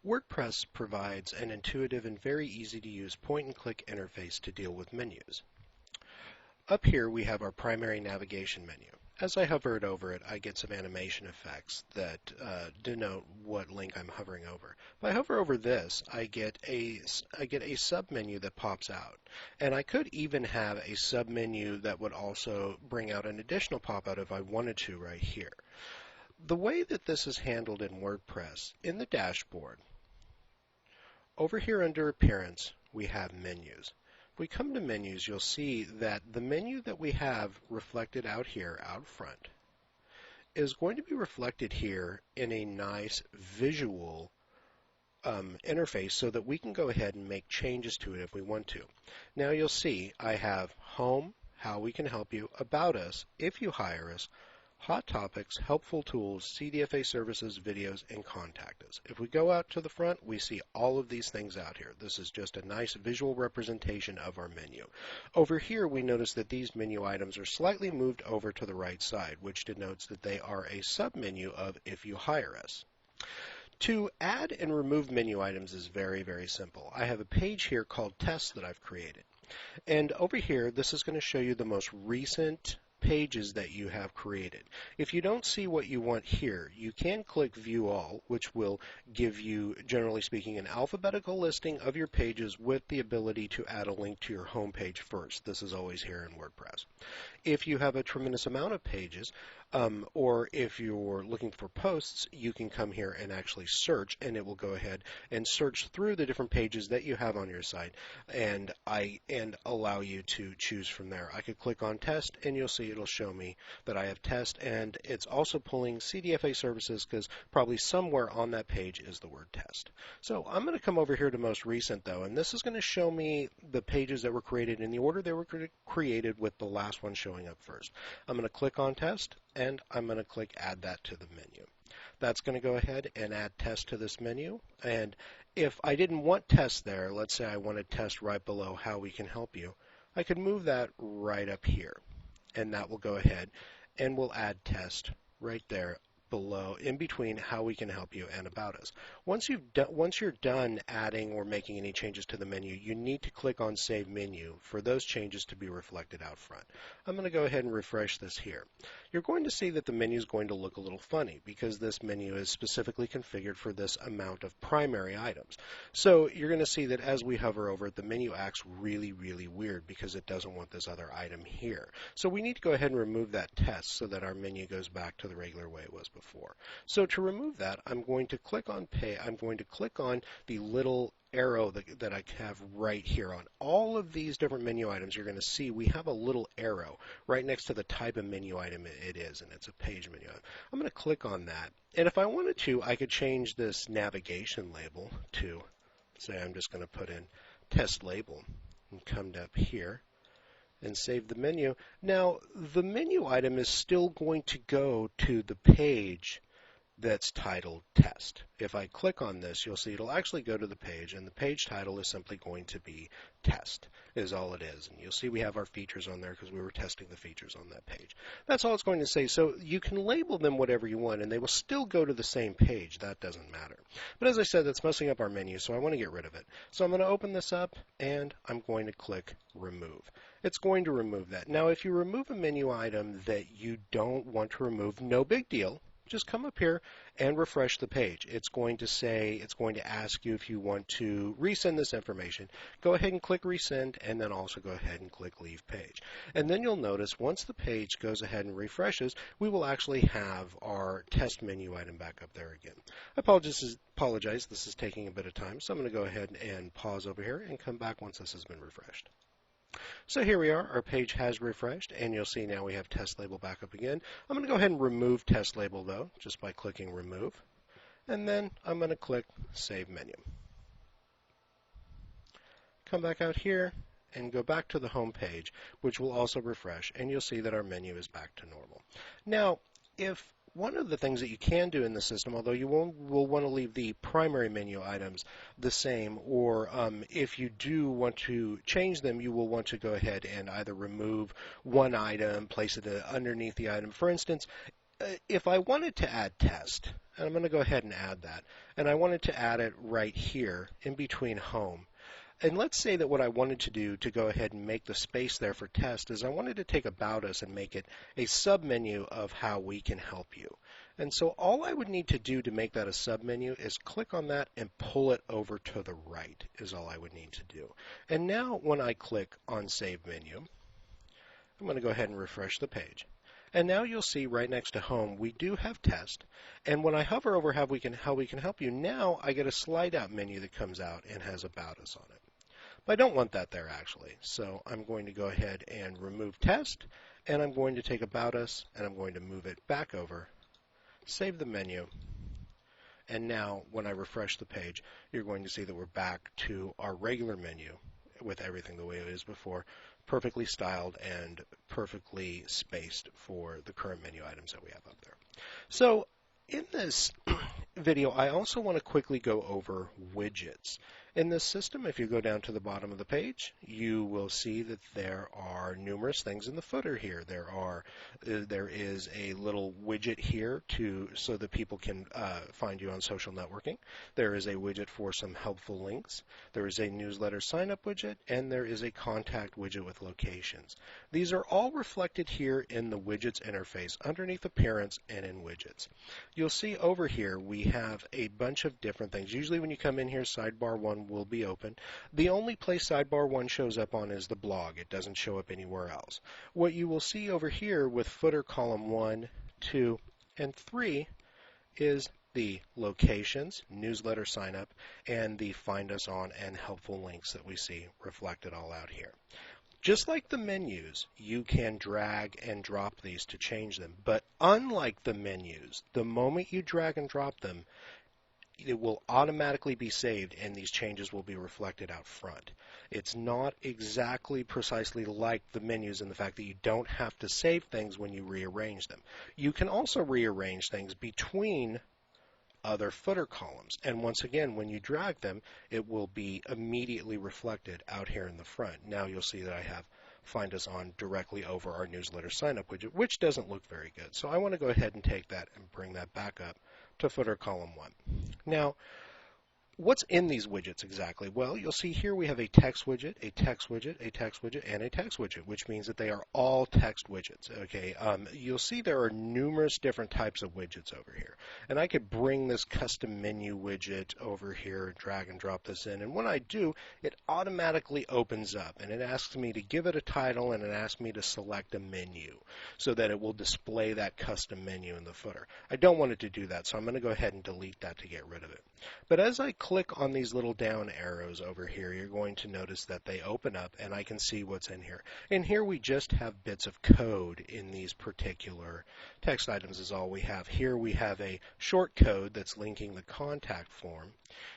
WordPress provides an intuitive and very easy to use point-and-click interface to deal with menus. Up here we have our primary navigation menu. As I hover it over it, I get some animation effects that denote what link I'm hovering over. If I hover over this, I get a sub-menu that pops out. And I could even have a sub-menu that would also bring out an additional pop-out if I wanted to right here. The way that this is handled in WordPress, in the dashboard, over here under Appearance, we have Menus. If we come to Menus, you'll see that the menu that we have reflected out here, out front, is going to be reflected here in a nice visual interface so that we can go ahead and make changes to it if we want to. Now you'll see I have Home, How We Can Help You, About Us, If You Hire Us, Hot Topics, Helpful Tools, CDFA Services, Videos, and Contact Us. If we go out to the front, we see all of these things out here. This is just a nice visual representation of our menu. Over here, we notice that these menu items are slightly moved over to the right side, which denotes that they are a sub-menu of If You Hire Us. To add and remove menu items is very, very simple. I have a page here called Tests that I've created. And over here, this is going to show you the most recent pages that you have created. If you don't see what you want here, you can click View All, which will give you, generally speaking, an alphabetical listing of your pages with the ability to add a link to your home page first. This is always here in WordPress. If you have a tremendous amount of pages, or if you're looking for posts, you can come here and actually search, and it will go ahead and search through the different pages that you have on your site and allow you to choose from there. I could click on Test, and you'll see it'll show me that I have Test, and it's also pulling CDFA services because probably somewhere on that page is the word Test. So I'm going to come over here to Most Recent, though, and this is going to show me the pages that were created in the order they were created, with the last one showing up first. I'm going to click on Test, and I'm going to click Add That to the menu. That's going to go ahead and add Test to this menu. And if I didn't want Test there, let's say I wanted Test right below How We Can Help You, I could move that right up here. And that will go ahead and we'll add Test right there below, in between How We Can Help You and About Us. Once you're done adding or making any changes to the menu, you need to click on Save Menu for those changes to be reflected out front. I'm going to go ahead and refresh this here. You're going to see that the menu is going to look a little funny because this menu is specifically configured for this amount of primary items. So you're going to see that as we hover over it, the menu acts really, really weird because it doesn't want this other item here. So we need to go ahead and remove that Test so that our menu goes back to the regular way it was before. So to remove that, I'm going to click on the little arrow that I have right here. On all of these different menu items, you're going to see we have a little arrow right next to the type of menu item it is, and it's a page menu item. I'm going to click on that, and if I wanted to, I could change this navigation label to, say, I'm just going to put in Test Label and come up here and save the menu. Now, the menu item is still going to go to the page that's titled Test. If I click on this, you'll see it'll actually go to the page, and the page title is simply going to be Test, is all it is. And you'll see we have our features on there because we were testing the features on that page. That's all it's going to say. So you can label them whatever you want, and they will still go to the same page. That doesn't matter. But as I said, that's messing up our menu, so I want to get rid of it. So I'm going to open this up, and I'm going to click Remove. It's going to remove that. Now, if you remove a menu item that you don't want to remove, no big deal. Just come up here and refresh the page. It's going to ask you if you want to resend this information. Go ahead and click Resend, and then also go ahead and click Leave Page. And then you'll notice once the page goes ahead and refreshes, we will actually have our test menu item back up there again. I apologize, this is taking a bit of time, so I'm going to go ahead and pause over here and come back once this has been refreshed. So here we are, our page has refreshed, and you'll see now we have Test Label back up again. I'm going to go ahead and remove Test Label, though, just by clicking Remove. And then I'm going to click Save Menu. Come back out here and go back to the home page, which will also refresh, and you'll see that our menu is back to normal. Now, if one of the things that you can do in the system, although you will want to leave the primary menu items the same, or if you do want to change them, you will want to go ahead and either remove one item, place it underneath the item. For instance, if I wanted to add test, and I'm going to go ahead and add that, and I wanted to add it right here in between home, and let's say that what I wanted to do to go ahead and make the space there for test is I wanted to take About Us and make it a submenu of how we can help you. And so all I would need to do to make that a submenu is click on that and pull it over to the right is all I would need to do. And now when I click on Save Menu, I'm going to go ahead and refresh the page. And now you'll see right next to Home, we do have Test. And when I hover over how we can help you, now I get a slide out menu that comes out and has About Us on it. But I don't want that there actually, so I'm going to go ahead and remove Test, and I'm going to take About Us, and I'm going to move it back over, save the menu, and now when I refresh the page, you're going to see that we're back to our regular menu with everything the way it is before, perfectly styled and perfectly spaced for the current menu items that we have up there. So in this video, I also want to quickly go over widgets. In this system, if you go down to the bottom of the page, you will see that there are numerous things in the footer here. There is a little widget here so that people can find you on social networking. There is a widget for some helpful links. There is a newsletter sign-up widget, and there is a contact widget with locations. These are all reflected here in the widgets interface underneath Appearance and in widgets. You'll see over here we have a bunch of different things. Usually when you come in here, sidebar 1 will be open. The only place sidebar 1 shows up on is the blog. It doesn't show up anywhere else. What you will see over here with footer column 1, 2, and 3 is the locations, newsletter sign up, and the find us on and helpful links that we see reflected all out here. Just like the menus, you can drag and drop these to change them. But unlike the menus, the moment you drag and drop them, it will automatically be saved and these changes will be reflected out front. It's not exactly precisely like the menus in the fact that you don't have to save things when you rearrange them. You can also rearrange things between other footer columns. And once again, when you drag them, it will be immediately reflected out here in the front. Now you'll see that I have Find Us On directly over our newsletter sign-up widget, which doesn't look very good. So I want to go ahead and take that and bring that back up to footer column 1. Now, what's in these widgets exactly? Well, you'll see here we have a text widget, a text widget, a text widget, and a text widget, which means that they are all text widgets. Okay, you'll see there are numerous different types of widgets over here. And I could bring this custom menu widget over here, drag and drop this in, and when I do, it automatically opens up, and it asks me to give it a title, and it asks me to select a menu so that it will display that custom menu in the footer. I don't want it to do that, so I'm going to go ahead and delete that to get rid of it. But as I click on these little down arrows over here, you're going to notice that they open up and I can see what's in here. And here we just have bits of code in these particular text items is all we have. Here we have a short code that's linking the contact form.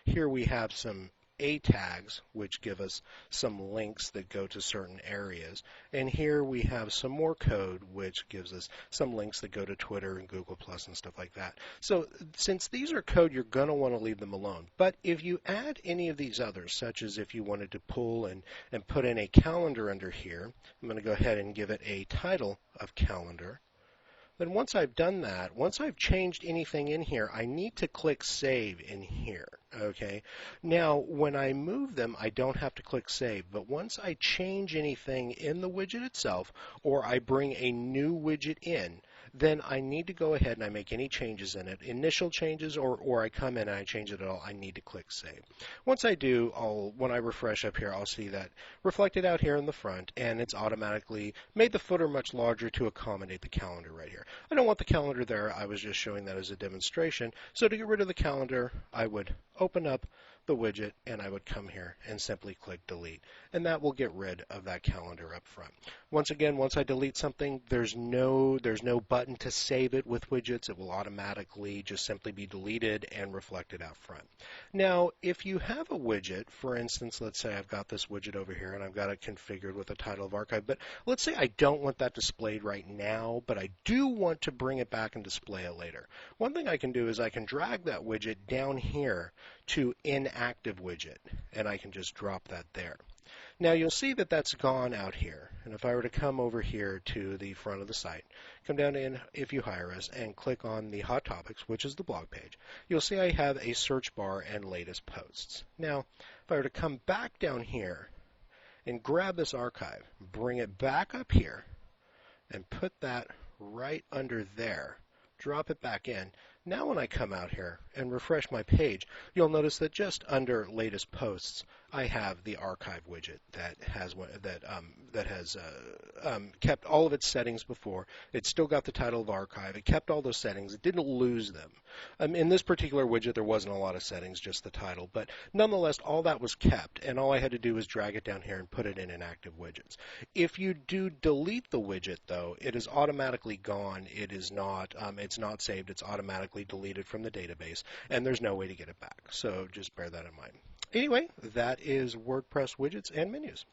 Here we have some A tags, which give us some links that go to certain areas. And here we have some more code, which gives us some links that go to Twitter and Google Plus and stuff like that. So since these are code, you're going to want to leave them alone. But if you add any of these others, such as if you wanted to pull and put in a calendar under here, I'm going to go ahead and give it a title of calendar. Then once I've done that, once I've changed anything in here, I need to click Save in here, okay? Now, when I move them, I don't have to click Save, but once I change anything in the widget itself, or I bring a new widget in, then I need to go ahead and I make any changes in it, initial changes, or I come in and I change it at all, I need to click Save. Once I do, when I refresh up here, I'll see that reflected out here in the front, and it's automatically made the footer much larger to accommodate the calendar right here. I don't want the calendar there, I was just showing that as a demonstration. So to get rid of the calendar, I would open up the widget and I would come here and simply click delete, and that will get rid of that calendar up front. Once again, once I delete something, there's no button to save it with widgets. It will automatically just simply be deleted and reflected out front. Now, if you have a widget, for instance, let's say I've got this widget over here and I've got it configured with a title of archive, but let's say I don't want that displayed right now, but I do want to bring it back and display it later. One thing I can do is I can drag that widget down here to inactive widget, and I can just drop that there. Now you'll see that that's gone out here. And if I were to come over here to the front of the site, come down in If You Hire Us and click on the Hot Topics, which is the blog page, you'll see I have a search bar and latest posts. Now, if I were to come back down here and grab this archive, bring it back up here, and put that right under there, drop it back in. Now when I come out here and refresh my page, you'll notice that just under latest posts, I have the archive widget that has kept all of its settings before. It's still got the title of archive. It kept all those settings. It didn't lose them. In this particular widget, there wasn't a lot of settings, just the title. But nonetheless, all that was kept, and all I had to do was drag it down here and put it in inactive widgets. If you do delete the widget, though, it is automatically gone. It is not. It's not saved. It's automatically deleted from the database, and there's no way to get it back. So just bear that in mind. Anyway, that is WordPress widgets and menus.